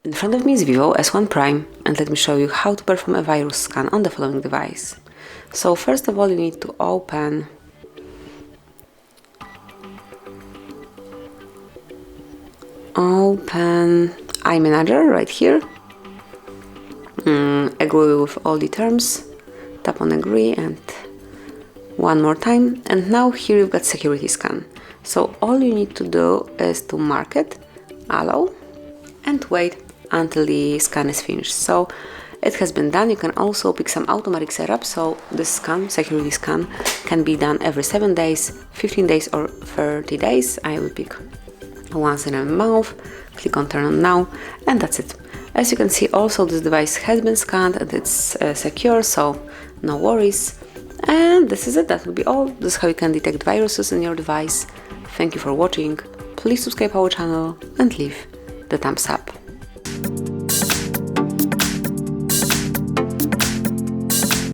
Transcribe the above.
In front of me is Vivo S1 Prime, and let me show you how to perform a virus scan on the following device. So first of all, you need to open iManager right here. Agree with all the terms, tap on agree and one more time, and now here you've got security scan. So all you need to do is to mark it, allow, and wait until the scan is finished. So it has been done. You can also pick some automatic setup, so this scan, security scan, can be done every 7 days, 15 days or 30 days. I will pick once in a month, click on turn on now, and that's it. As you can see, also this device has been scanned and it's secure, so no worries. And this is it, that will be all. This is how you can detect viruses in your device. Thank you for watching. Please subscribe our channel and leave the thumbs up.